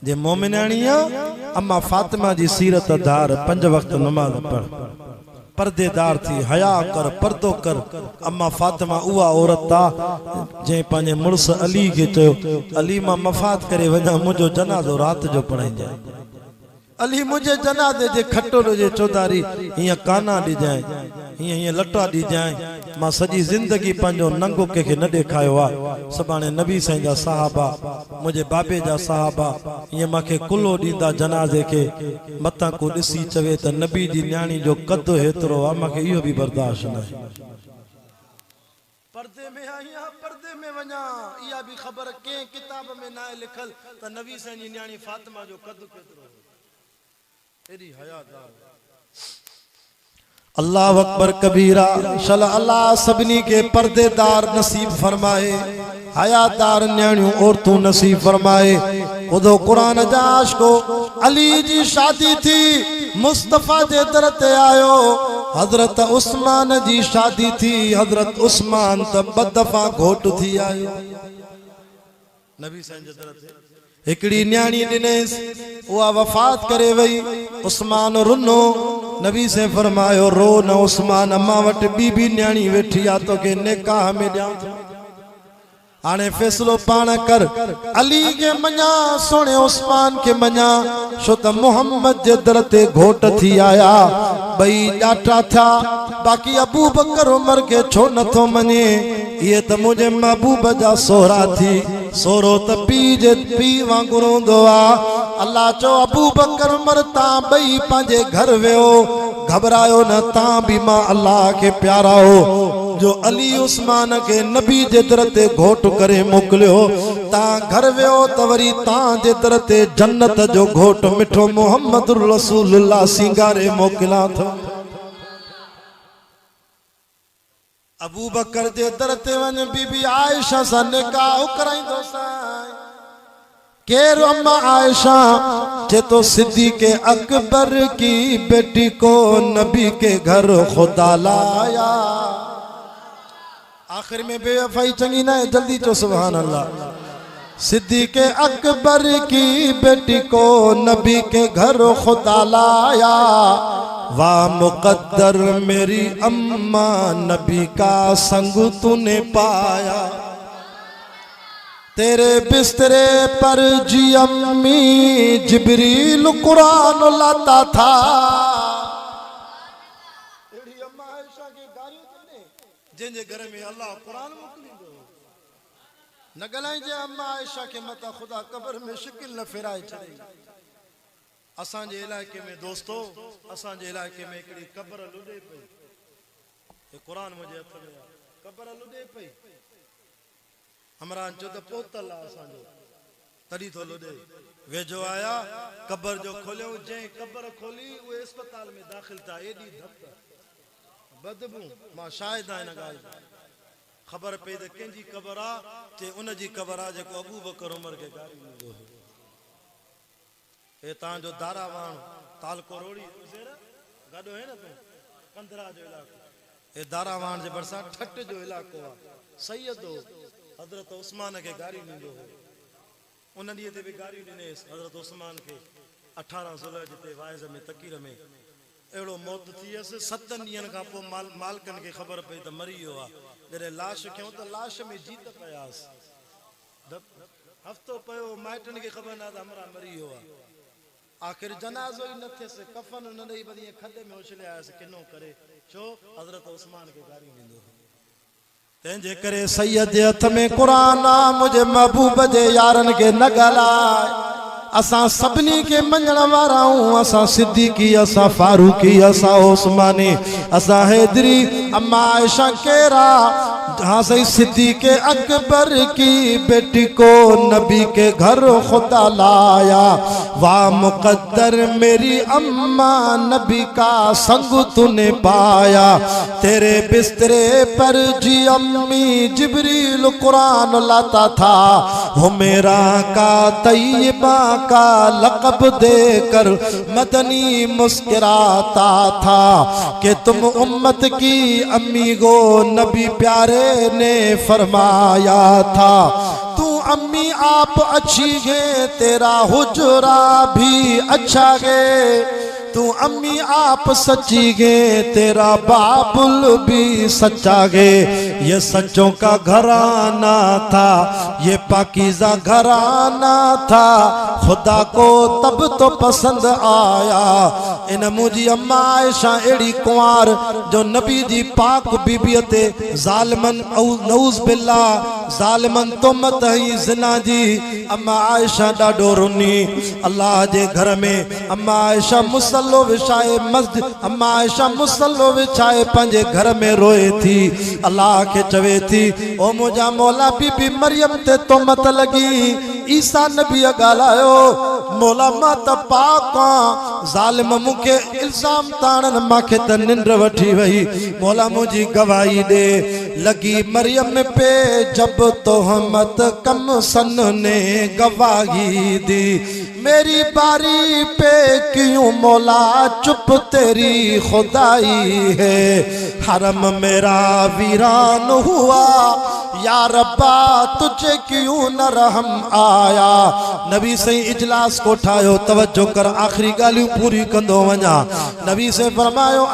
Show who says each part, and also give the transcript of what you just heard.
Speaker 1: जे मोमिनानी अम्मा फातिमा जी सीरत धार 5 वक्त नमाज पढ़ पर्देदार थी हया कर पर्दो कर। अम्मा फातिमा उहा औरत था जे पांजे मुर्स अली के चयो अली मां मफात करे वना मुझो जनाजो रात जो पढ़ाई जाए। अली मुझे जनाजे जे खटोलो जे चौधारी हिया काना दी जाए हिया लटा दी जाए। मां सजी जिंदगी पंजो नंगो के न देखायो आ। सबाने नबी साईं जा सहाबा मुझे बाबे जा सहाबा ये माखे कुलो दीदा जनाजे के मता को दिसी चवे त नबी जी न्याणी जो कद हेतरो आ माखे इहो भी बर्दाश्त न। पर्दे में आया पर्दे में वना इया भी खबर के किताब में ना लिखल त नबी साईं जी न्याणी फातिमा जो कद केतरो एडी हयादार। अल्लाह अकबर कबीरा शल अल्लाह सबनी के पर्देदार नसीब फरमाए हयादार न्याणियों औरतों नसीब फरमाए। उदो कुरान जाश को अली जी शादी थी मुस्तफा जे दर ते आयो। हजरत उस्मान जी शादी थी हजरत उस्मान त बदफा घोट थी आयो। नबी साईं जे दर ते एकड़ी न्याणी दिनेस उहा वफात करे वई। उस्मान रुनो नबी से फरमायो रो न उस्मान अम्मा वट बीबी न्याणी वेठी आ तो के निकाह में ॾियां। आने फैसलो पाण कर अली के मञा सोने उस्मान के मञा छो त मोहम्मद जे दर ते घोट थी आया बई ॾाठा था। बाकी अबू बकर उमर के छो नथो मञे ये त मुझे महबूब जा सोहरा थी सोरो त पी जे पी वांगुर हूंदो आ। अल्लाह चो अबू बकर उमर ता बई पंहिंजे घर वियो घबरायो न ता भी मां अल्लाह के प्यारा हो जो अली उस्मान के नबी जे दर ते घोट करे मोकलियो ता घर वियो त वरी ता जे दर ते जन्नत जो घोट मिठो मोहम्मद रसूलुल्लाह सिंगारे मोकला थो। अबू बकर जे दर ते वन बीबी आयशा सा निकाह कराइंदो साईं केर अम्मा आयशा जे तो सिद्दीक़ अकबर की बेटी को नबी के घर खुदा लाया। आखिर में बेवफाई चंगी ना है जल्दी चो सुभान अल्लाह। सिद्दीक़ अकबर की बेटी को नबी के घर खुदा लाया। वाह मुकद्दर मेरी अम्मा नबी का संग तूने पाया। तेरे बिस्तरे पर जी अम्मी जिब्रील कुरान लाता था। जिनके घर में अल्लाह कुरान मोकलींदो न गलाई जे अम्मा आयशा के मता खुदा कब्र में शिकिल न फिराए छड़े। असां जे इलाके में दोस्तों असां जे इलाके में एकड़ी कब्र लुडे पई ये कुरान मुझे हथ में कब्र लुडे पई हमरा जो त पोतल असां जो तड़ी तो लुडे वेजो आया कब्र जो खोलियो जे कब्र खोली वो अस्पताल में दाखिल था एडी धक बदबू मां शायद आए न गाल खबर पे त केंजी कब्र आ ते उन जी कब्र आ जेको अबू बकर उमर के गाड़ी में हो ए ता जो दारावान तालको रोड़ी गाडो है ना तो कंदरा जो इलाको ए दारावान जे बरसा ठट जो इलाको आ सैयदो हजरत उस्मान के गाड़ी में हो उन दी ते भी गाड़ी ने हजरत उस्मान के 18 जुलाई जिते वाइज में तकीर में एड़ो मौत थीस 7 ॾींहनि खां पोइ मालकन के खबर पई त मरी वियो आहे। जॾहिं लाश खयूं त लाश में जीत पयास हफ़्तो पियो माइटनि खे ख़बर न त हमरा मरी वियो आहे। आख़िर जनाज़ो ही न थियसि कफन न ॾेई वरी खॾे में उछलियासीं किनो करे छो हज़रत उस्मान खे गारी ॾींदो तंहिंजे करे सैयद जे हथ में क़ुरान आ मुंहिंजे महबूब जे यारनि खे न ॻाल्हाए। असां सभिनी के मञण वारा आहियूं असां सिद्दीकी असां फारूकी असां उस्मानी असां हैदरी अम्मा आयशा केरा हाँ सही सिद्दीक़ अकबर की बेटी को नबी के घर खुदा लाया। वाह मुकद्दर मेरी अम्मा नबी का संग तूने पाया। तेरे बिस्तरे पर जी अम्मी जिब्रील कुरान लाता था। हुमेरा का तैयबा का लक़ब देकर मदनी मुस्कुराता था कि तुम उम्मत की अम्मी गो नबी प्यारे ने फरमाया था। तू अम्मी आप अच्छी है तेरा हुजरा भी अच्छा है, तू अम्मी आप सच्ची गे तेरा बाबुल भी सच्चा गे। ये सच्चों का घराना था, ये पाकीज़ा घराना था, खुदा को तब तो पसंद आया। इन मुझी अम्मा आयशा एड़ी कुंवार जो नबी जी पाक बीबी ते ज़ालिमन नऊज़ बिल्ला ज़ालिमन तुमत ही ज़िना जी। अम्मा आयशा ॾाढो रुनी अल्लाह जे घर में। अम्मा आयशा मुसल्लो विछाए मस्जिद, अम्मा आयशा मुसल्लो विछाए पंहिंजे घर में रोए थी, अल्लाह के चवे थी ओ मुझा मौला बीबी मरियम ते तुमत लगी, ईसा नबी ॻाल्हायो मौला मां त पाक आं, ज़ालिम मूंखे इल्ज़ाम ताणन मांखे त निंड वठी वई, मौला मुझी गवाही दे। लगी मरियम पे जब तोहमत कम सन ने गवाही दी, मेरी बारी पे क्यों मौला चुप तेरी खुदाई है। हरम मेरा वीरान हुआ या रब्बा तुझे क्यों न रहम आया। नबी से इजलास को ठायो, तवज्जो कर आखिरी गालियों पूरी कंदो वञा। नबी से फरमायो